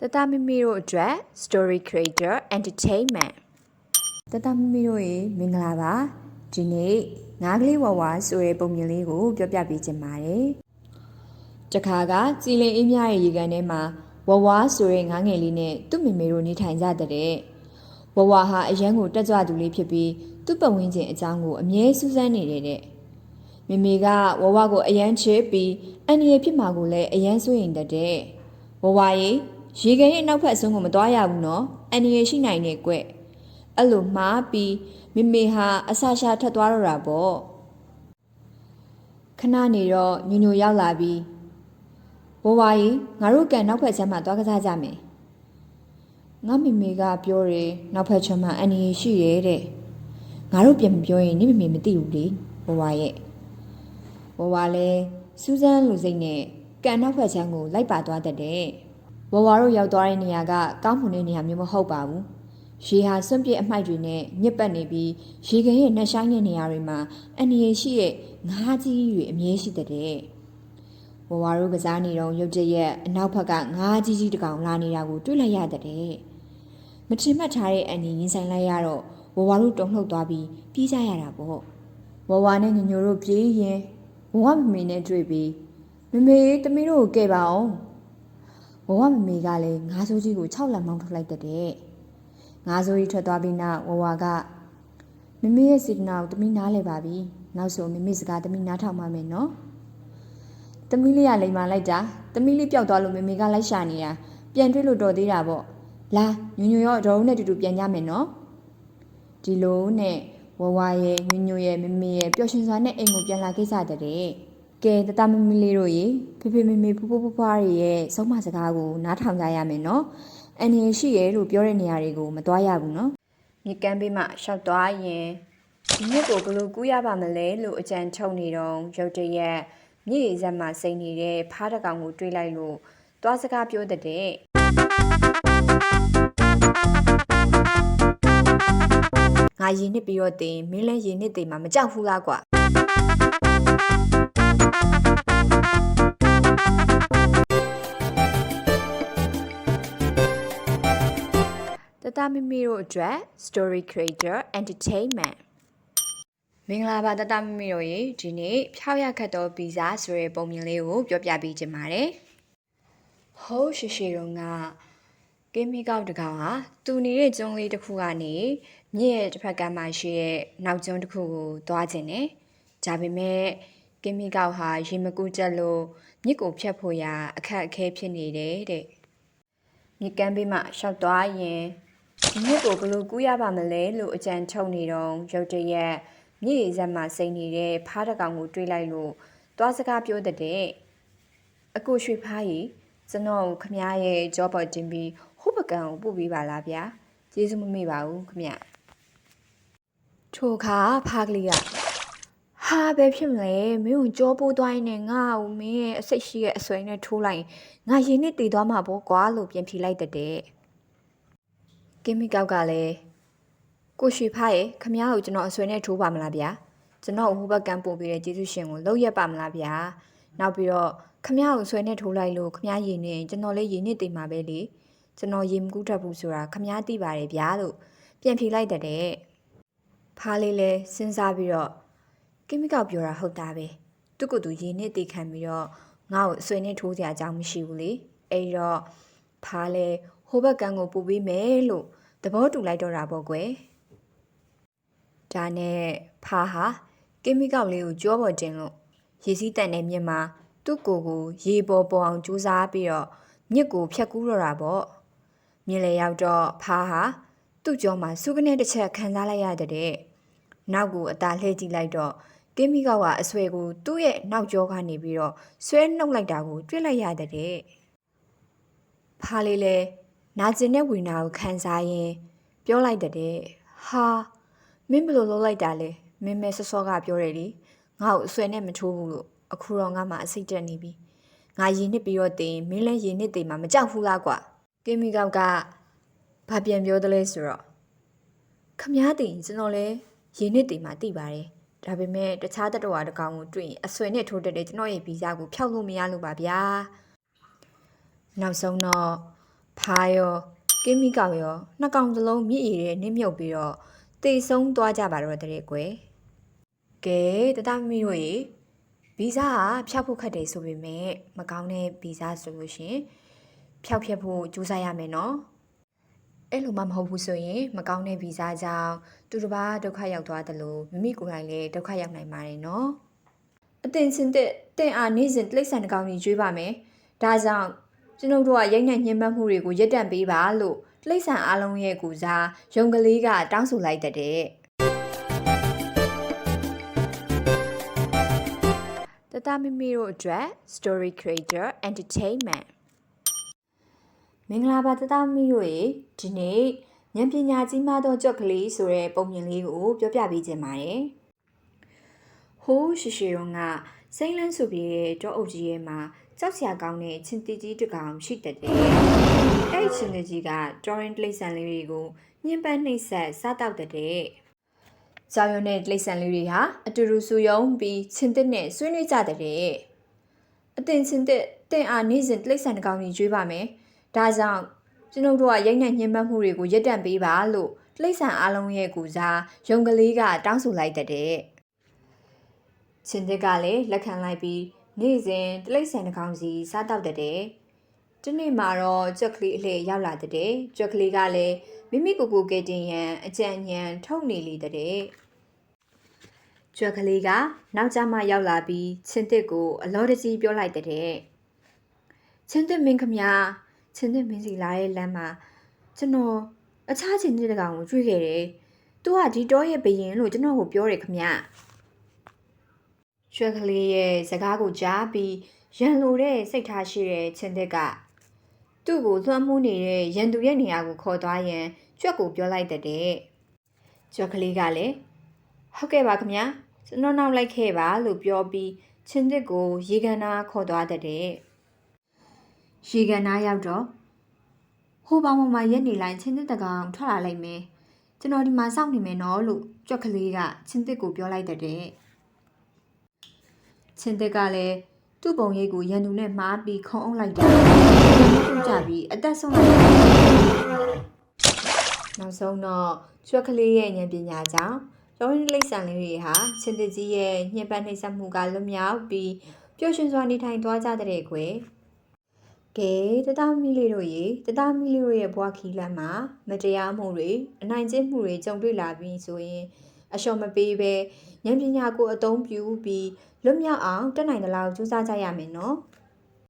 Tata Mimiro Dread Story Creator Entertainment တတမမီတို့ရေမင်္ဂလာပါဒီနေ့ငါးကလေးဝဝဆိုတဲ့ပုံမြင်လေးကိုပြောပြပေးချင်ပါတယ်တခါကကြည်လင်အေးမြရဲ့ရေကန်ထဲမှာဝဝဆိုတဲ့ငါးငယ်လေးနဲ့သူ့မေမေတို့နေထိုင်ကြတဲ့ဝဝဟာအရန်ကိုတက်ကြွသူလေးဖြစ်ပြီးသူ့ပတ်ဝန်းကျင်အကြောင်းကိုအမြဲစူးစမ်းနေတဲ့မေမေကဝဝကိုအရန်ချစ်ပြီးအန်ရီဖြစ်မှာကိုလည်းအရန်စိုးရင်တဲ့ဝဝရေကန်ရဲ့နောက်ဖက်အဆုံးကိုမသွားရဘူးနော်အန်ရီရှိနိုင်နေကွအဲ့လိုမှားပြီးမေမေဟာအဆရှာထက်သွားတော့တာပေါ့ခဏနေတော့ညညရောက်လာပြီးဘဝကြီးငါတို့ကန်နောက်ဖက်ချမ်းမှာသွားကစားကြမယ်ငါမေမေကပြောတယ်နောက်ဖက်ချမ်းမှာအန်ရီရှိတယ်တဲ့ငါတို့ပြန်မပြောရင်နေမေမေမသိဘူးလေဘဝရဲ့ဘဝလည်းစူးစမ်းလူစိတ်နဲ့ကန်နောက်ဖက်ချမ်းကိုလိုက်ပါသွားတဲ့ဘဝတို့ရောက်သွားတဲ့နေရာကကောင်းမွန်တဲ့နေရာမျိုးမဟုတ်ပါဘူးရေဟာစွန့်ပစ်အမှိုက်တွေနဲ့ညစ်ပတ်နေပြီးရေကန်ရဲ့နှက်ဆိုင်တဲ့နေရာတွေမှာအန်ရီရှိရဲ့ငါးကြီးတွေအမြဲရှိတဲ့ဝဝတို့ကစားနေတော့ရုတ်တရက်အနောက်ဘက်ကငါးကြီးကြီးတကောင်လာနေတာကိုတွေ့လိုက်ရတဲ့မထင်မှတ်ထားတဲ့အန်ရီရင်ဆိုင်လိုက်ရတော့ဝဝတို့တုန်လှုပ်သွားပြီးပြေးကြရတာပေါ့ဝဝနဲ့ညညတို့ပြေးရင်ဝဝမမေနဲ့တွေ့ပြီးမမေတမီးတို့ကိုကဲပါအောင်ဝဝမမေကလည်းငါးစိုးကြီးကို6လက်မောင်းထုတ်လိုက်တဲ့ငါးစိုးကြီးထွက်သွားပြီးနောက်ဝဝကမမေရဲ့စိတ်နာကိုတမီးနားလဲပါပြီနောက်ဆိုမမေစကားတမီးနားထောင်ပါမယ်နော်တမီးလေးကလိမ်မာလိုက်တာတမီးလေးပျောက်သွားလို့မမေကလိုက်ရှာနေတာပြန်တွေ့လို့တော်သေးတာပေါ့လာညညရောဒေါ်ဦးနဲ့တူတူပြန်ကြမယ်နော်ဒီလိုနဲ့ဝဝရဲ့ညညရဲ့မမေရဲ့ပျော်ရွှင်စွာနဲ့အိမ်ကိုပြန်လာခဲ့ကြတဲ့ကဲတတမမီလေးတို့ရေဖေဖေမေမေဖူးဖူးဖွားဖွားရဲ့ဆုံးမစကားကိုနားထောင်ကြရမယ်နော်အန်ရီရှိရဲလို့ပြောတဲ့နေရာတွေကိုမသွားရဘူးနော်မြေကမ်းဘေးမှာရှောက်သွားရင်ဒီမြစ်ကိုဘယ်လိုကူးရပါမလဲလို့အကြံထုတ်နေတော့ရုတ်တရက်မြေရည်စက်မှာစိန်နေတဲ့ဖားတကောင်ကိုတွေးလိုက်လို့သွားစကားပြောတဲ့ငါရည်နှစ်ပြီးတော့တင်မင်းလည်းရည်နှစ်တင်မှာမကြောက်ဘူးလားကွာတတမမီတို့အတွက် Story Creator Entertainment မင်္ဂလာပါတတမမီတို့ရေဒီနေ့ဖြောက်ရခတ်သောဗီဇာဆိုတဲ့ပုံမြင်လေးကိုပြောပြပေးချင်ပါတယ်ဟိုးရှိတော့ကကင်းမီကောက်တကောင်ဟာသူနေတဲ့ကျွန်းလေးတစ်ခုကနေမြစ်ရဲ့တစ်ဖက်ကမ်းမှာရှိတဲ့နောက်ကျွန်းတစ်ခုကိုသွားခြင်းနဲ့ဒါပေမဲ့ကင်းမီကောက်ဟာရေမကူးချက်လို့မြစ်ကိုဖြတ်ဖို့ရာအခက်အခဲဖြစ်နေတယ်တဲ့မြစ်ကမ်းဘေးမှာရှောက်သွားရင်မြစ်ကိုဘယ်လိုကူးရပါမလဲလို့အကြံထုတ်နေတော့ရုတ်တရက်မြစ်ရည်စက်မှာစိန်နေတဲ့ဖားတကောင်ကိုတွေးလိုက်လို့သွားစကားပြောတဲ့အကိုရွှေဖားကြီးကျွန်တော်ခမရဲ့ကြောပေါ်တင်ပြီးဟိုဘကန်ကိုပို့ပေးပါလားဗျာကျေးဇူးမမေ့ပါဘူးခမထိုခါဖားကလေးကဟာပဲဖြစ်မလဲမင်းကိုကြောပိုးသွားရင်လည်းငါ့ကိုမင်းရဲ့အစိတ်ရှိရဲ့အစွဲနဲ့ထိုးလိုက်ငါရင်နဲ့တည်သွားမှာပေါ့ကွာလို့ပြန်ဖြေလိုက်တဲ့ကင်းမီကောက်ကလည်းကိုရွှေဖားရဲ့ခမကိုကျွန်တော်အစွဲနဲ့ထိုးပါမလားဗျာကျွန်တော်ဟိုဘက်ကန်ပို့ပေးတဲ့ကျေးဇူးရှင်ကိုလောက်ရက်ပါမလားဗျာနောက်ပြီးတော့ခမကိုဆွဲနဲ့ထိုးလိုက်လို့ခမရေနေကျွန်တော်လည်းရေနဲ့တိမ်မှာပဲလေကျွန်တော်ရေမကူးတတ်ဘူးဆိုတာခမသိပါတယ်ဗျာလို့ပြန်ဖြေလိုက်တဲ့ဖားလေးလည်းစဉ်းစားပြီးတော့ကင်းမီကောက်ပြောတာဟုတ်တာပဲသူ့ကိုယ်သူရေနဲ့တိတ်ခံပြီးတော့ငါ့ကိုအဆွဲနဲ့ထိုးစရာအကြောင်းမရှိဘူးလေအဲ့တော့ဖားလဲဟိုဘက်ကန်ကိုပို့ပေးမယ်လို့သဘောတူလိုက်တော့တာပေါ့ကွယ်ဒါနဲ့ဖားဟာကင်းမီကောက်လေးကိုကြောပေါ်တင်လို့ရေစီးတန်တဲ့မြစ်မှာသူ့ကိုယ်ကိုရေပေါ်ပေါ်အောင်ကြိုးစားပြီးတော့မြစ်ကိုဖြတ်ကူးတော့တာပေါ့မြစ်လေရောက်တော့ဖားဟာသူ့ကြောမှာစုကနေတစ်ချက်ခံစားလိုက်ရတဲ့နောက်ကိုအသာလှည့်ကြည့်လိုက်တော့ကင်းမီကောက်ကအဆွဲကိုသူ့ရဲ့နောက်ကြောကနေပြီးတော့ဆွဲနှုတ်လိုက်တာကိုတွေ့လိုက်ရတဲ့ဖားလေးလဲနာကျင်တဲ့ဝေနာကိုခံစားရင်ပြောလိုက်တဲ့ဟာမင်းဘယ်လိုလုပ်လိုက်တာလဲမင်းမဲစောစောကပြောတယ်လေငါ့ကိုအဆွဲနဲ့မထိုးဘူးလို့အခုတော့ငါမှအစိတ်တက်နေပြီငါရင်နှစ်ပြီးတော့တင်မင်းလည်းရင်နှစ်တင်မှာမကြောက်ဘူးလားကွာကင်းမီကောက်ကဘာပြန်ပြောသလဲဆိုတော့ခမားတင်ကျွန်တော်လည်းရင်နှစ်တင်မှာတိပါတယ်ဒါပေမဲ့တခြားတတော်တကောင်ကိုတွေ့ရင်အဆွဲနဲ့ထိုးတက်တဲ့ကျွန်တော်ရဲ့ဗီဇာကိုဖျောက်လို့မရလို့ပါဗျာနောက်ဆုံးတော့ ဖားရောကင်းမီကောင်ရောနှစ်ကောင်သလုံးမြစ်ရည်နဲ့နစ်မြုပ်ပြီးတော့တေဆုံးသွားကြပါတော့တဲ့ကွယ်ကဲတတမီတို့ရေဗီဇာကဖျောက်ဖို့ခက်တယ်ဆိုပေမဲ့မကောင်းတဲ့ဗီဇာဆိုလို့ရှင်ဖျောက်ဖြက်ဖို့ကြိုးစားရမယ်နော်အဲ့လိုမှမဟုတ်ဘူးဆိုရင်မကောင်းတဲ့ဗီဇကြောင့်သူတစ်ပါးဒုက္ခရောက်သွားတယ်လို့မိမိကိုယ်တိုင်လည်းဒုက္ခရောက်နိုင်ပါတယ်နော်အတင်စင်တဲ့တင်အားနေစဉ်တိရစ္ဆာန်တစ်ကောင်ကြီးကျွေးပါမယ်ဒါကြောင့်ကျွန်ုပ်တို့ကရိတ်နဲ့ညှဉ်းပန်းမှုတွေကိုရပ်တန့်ပေးပါလို့တိရစ္ဆာန်အားလုံးရဲ့ကူစားရုံကလေးကတောင်းဆိုလိုက်တဲ့တတမမီတို့အတွက် Story Creator Entertainment မင်္ဂလာပါတတမီတို့ရေဒီနေ့ဉာဏ်ပညာကြီးမားသောကြောက်ကလေးဆိုတဲ့ပုံပြင်လေးကိုပြောပြပေးခြင်းပါတယ်ဟိုးရှိတုန်းကစိမ့်လန်းဆိုပြီးတဲ့တောအုပ်ကြီးရဲ့မှာကြောက်စရာကောင်းတဲ့ချင်းတီကြီးတစ်ကောင်ရှိတတ်တယ်အဲ့ဒီချင်းတီကြီးကတော်ရင်တိရစ္ဆာန်လေးတွေကိုညှဉ်းပန်းနှိပ်စက်စားတောက်တတ်တယ်ကြောင်ရုံနဲ့တိရစ္ဆာန်လေးတွေဟာအတူတူဆူယုံပြီးချင်းတစ်နဲ့ဆွေးနွေးကြတဲ့အတင်ချင်းတစ်တင်အားနေစဉ်တိရစ္ဆာန်တစ်ကောင်ကြီးကျွေးပါမယ်ဒါကြောင့်ကျွန်ုပ်တို့ကရိတ်နဲ့ညှဉ်းပန်းမှုတွေကိုရပ်တန့်ပေးပါလို့တိရစ္ဆာန်အားလုံးရဲ့ကူစားရုံကလေးကတောင်းဆိုလိုက်တဲ့ချင်းတစ်ကလည်းလက်ခံလိုက်ပြီးနေ့စဉ်တိရစ္ဆာန်တစ်ကောင်စီစားတောက်တဲ့ဒီနေ့မှာတော့ကြွက်ကလေးအလှည့်ရောက်လာတဲ့ကြွက်ကလေးကလည်းမိမိကိုယ်ကိုယ်ကဲတင်ရန်အကြံဉာဏ်ထုတ်နေလေတဲ့ကြွက်ကလေးကနောက်ကျမှရောက်လာပြီးချင်းတစ်ကိုအလောတကြီးပြောလိုက်တဲ့ချင်းတစ်မင်းခမချင်းတစ်မင်းစီလာတဲ့လမ်းမှာကျွန်တော်အခြားချင်းတစ်တကောင်ကိုတွေ့ခဲ့တယ်သူကဒီတော့ရဲ့ဘရင်လို့ကျွန်တော်ကိုပြောတယ်ခမရွှက်ကလေးရဲ့စကားကိုကြားပြီးရန်လိုတဲ့စိတ်ထားရှိတဲ့ချင်းတစ်ကသူ့ကိုလွှမ်းမိုးနေတဲ့ရန်သူရဲ့နေရာကိုခေါ်သွားရန်ကြွက်ကိုပြောလိုက်တဲ့ကြွက်ကလေးကလည်းဟုတ်ကဲ့ပါခမကျွန်တော်နောက်လိုက်ခဲ့ပါလို့ပြောပြီးချင်းတစ်ကိုရေကန်နာခေါ်သွားတဲ့ရေကန်နာရောက်တော့ဟိုဘောင်ပေါ်မှာရက်နေလိုက်ချင်းတစ်တကောင်ထွက်လာလိုက်မယ်ကျွန်တော်ဒီမှာစောင့်နေမယ်နော်လို့ကြွက်ကလေးကချင်းတစ်ကိုပြောလိုက်တဲ့ချင်းတစ်ကလည်းသူ့ပုံရိပ်ကိုရန်သူနဲ့မှားပြီးခုံအောင်လိုက်တာသူ့ကြပြီးအသက်ဆုံးလိုက်တယ်နောက်ဆုံးတော့ကြွက်ကလေးရဲ့ဉာဏ်ပညာကြောင့်ရောင်းရင်းလိမ့်ဆန်လေးတွေဟာချင်းတစ်ကြီးရဲ့ညှဉ်းပန်းနှိပ်စက်မှုကလွတ်မြောက်ပြီးပျော်ရွှင်စွာနေထိုင်သွားကြတဲ့ကွယ်ကဲတတမီလေးတို့ရေတတမီလေးတို့ရဲ့ဘွားခီးလမ်းမှာမတရားမှုတွေအနိုင်ကျင့်မှုတွေကြုံတွေ့လာပြီးဆိုရင်အလျှော်မပေးဘဲဉာဏ်ပညာကိုအသုံးပြုပြီးလွတ်မြောက်အောင်တက်နိုင်သလောက်ကြိုးစားကြရမယ်နော်